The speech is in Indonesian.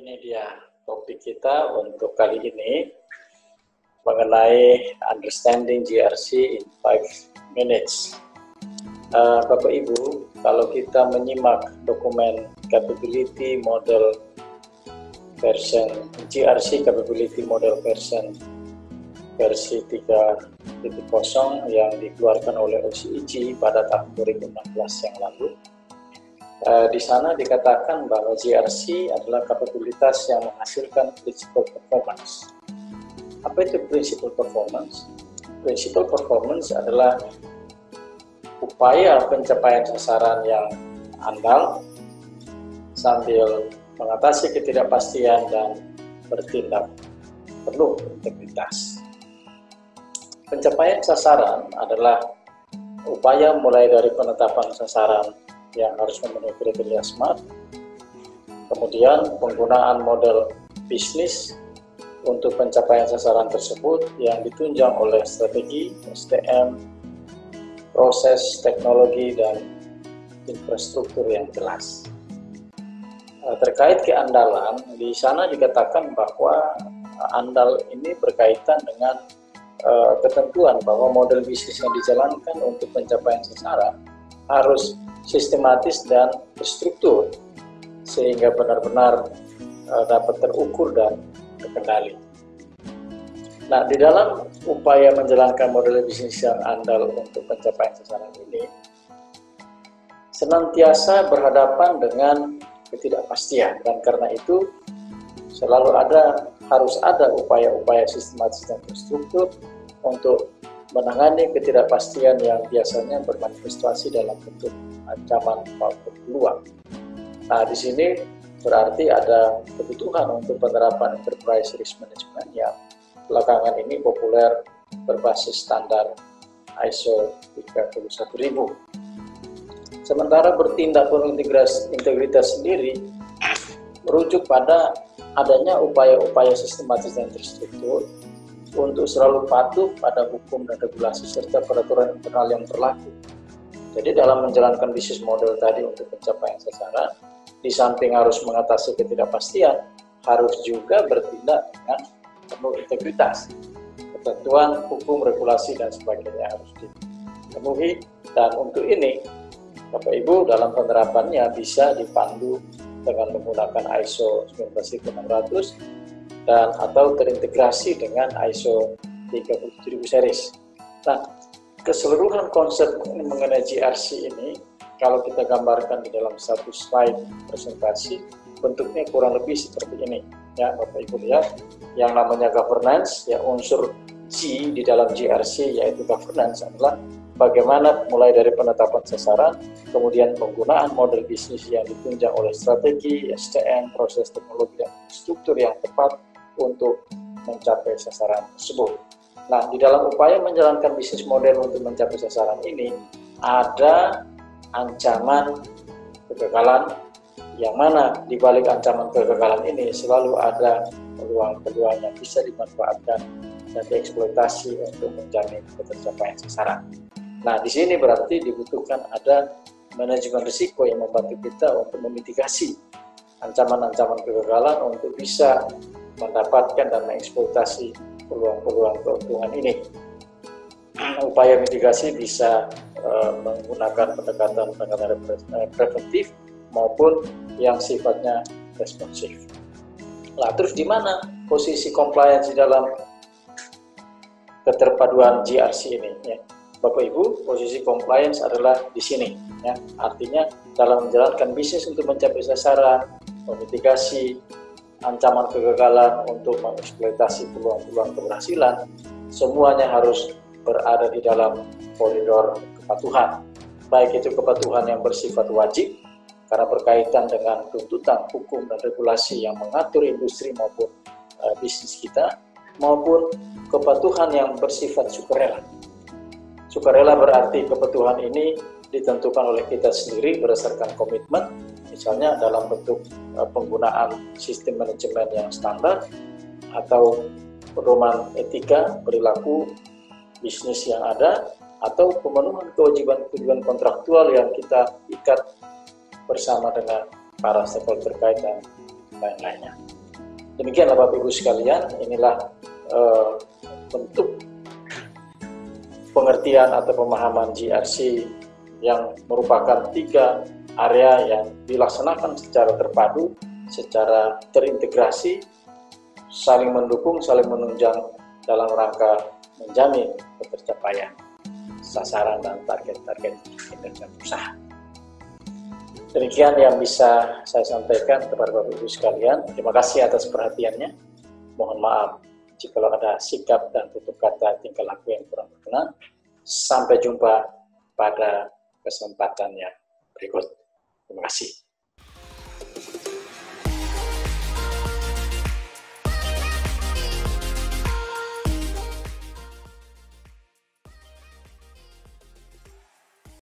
Ini dia topik kita untuk kali ini mengenai understanding GRC in 5 minutes. Bapak Ibu, kalau kita menyimak dokumen capability model version GRC capability model versi 3.0 yang dikeluarkan oleh OCEG pada tahun 2016 yang lalu. Di sana dikatakan bahwa GRC adalah kapabilitas yang menghasilkan principal performance. Apa itu principal performance? Principal performance adalah upaya pencapaian sasaran yang andal sambil mengatasi ketidakpastian dan bertindak penuh integritas. Pencapaian sasaran adalah upaya mulai dari penetapan sasaran yang harus memenuhi kriteria SMART, kemudian penggunaan model bisnis untuk pencapaian sasaran tersebut yang ditunjang oleh strategi, SDM, proses, teknologi, dan infrastruktur yang jelas. Terkait keandalan, di sana dikatakan bahwa andal ini berkaitan dengan ketentuan bahwa model bisnis yang dijalankan untuk pencapaian sasaran harus sistematis dan terstruktur sehingga benar-benar dapat terukur dan terkendali. Nah, di dalam upaya menjalankan model bisnis yang andal untuk pencapaian sasaran ini senantiasa berhadapan dengan ketidakpastian, dan karena itu harus ada upaya-upaya sistematis dan terstruktur untuk menangani ketidakpastian yang biasanya bermanifestasi dalam bentuk ancaman maupun peluang. Nah, di sini berarti ada kebutuhan untuk penerapan enterprise risk management yang belakangan ini populer berbasis standar ISO 31000. Sementara bertindak penuh integritas sendiri merujuk pada adanya upaya-upaya sistematis dan terstruktur untuk selalu patuh pada hukum dan regulasi serta peraturan internal yang berlaku. Jadi dalam menjalankan bisnis model tadi untuk pencapaian sasaran, di samping harus mengatasi ketidakpastian, harus juga bertindak dengan penuh integritas. Ketentuan, hukum, regulasi, dan sebagainya harus dipenuhi, dan untuk ini, Bapak Ibu dalam penerapannya bisa dipandu dengan menggunakan ISO 19600 dan atau terintegrasi dengan ISO 37000 series. Nah, keseluruhan konsep mengenai GRC ini kalau kita gambarkan di dalam satu slide presentasi, bentuknya kurang lebih seperti ini. Ya, Bapak Ibu lihat, yang namanya governance, ya unsur G di dalam GRC yaitu governance adalah bagaimana mulai dari penetapan sasaran, kemudian penggunaan model bisnis yang ditunjang oleh strategi, SDM, proses teknologi dan struktur yang tepat untuk mencapai sasaran tersebut. Nah, di dalam upaya menjalankan bisnis model untuk mencapai sasaran ini, ada ancaman kegagalan, yang mana di balik ancaman kegagalan ini selalu ada peluang-peluang yang bisa dimanfaatkan dan dieksploitasi untuk menjamin ketercapaian sasaran. Nah, di sini berarti dibutuhkan ada manajemen risiko yang membantu kita untuk memitigasi ancaman-ancaman kegagalan untuk bisa mendapatkan dan mengeksploitasi peluang-peluang keuntungan ini. Upaya mitigasi bisa menggunakan pendekatan preventif maupun yang sifatnya responsif. Nah, terus di mana posisi compliance di dalam keterpaduan GRC ini? Ya. Bapak Ibu, posisi compliance adalah di sini. Ya. Artinya dalam menjalankan bisnis untuk mencapai sasaran, memitigasi ancaman kegagalan untuk mengeksploitasi peluang-peluang keberhasilan, semuanya harus berada di dalam koridor kepatuhan. Baik itu kepatuhan yang bersifat wajib, karena berkaitan dengan tuntutan hukum dan regulasi yang mengatur industri maupun bisnis kita, maupun kepatuhan yang bersifat sukarela. Sukarela berarti kepatuhan ini ditentukan oleh kita sendiri berdasarkan komitmen, misalnya dalam bentuk penggunaan sistem manajemen yang standar atau pedoman etika perilaku bisnis yang ada, atau pemenuhan kewajiban-kewajiban kontraktual yang kita ikat bersama dengan para stakeholder terkait dan lain-lainnya. Demikianlah Bapak Ibu sekalian, inilah bentuk pengertian atau pemahaman GRC yang merupakan 3 area yang dilaksanakan secara terpadu, secara terintegrasi, saling mendukung, saling menunjang dalam rangka menjamin ketercapaian sasaran dan target-target kinerja usaha. Demikian yang bisa saya sampaikan kepada Bapak Ibu sekalian. Terima kasih atas perhatiannya. Mohon maaf jika ada sikap dan tutur kata tingkah laku yang kurang berkenan. Sampai jumpa pada kesempatan yang berikut. Terima kasih.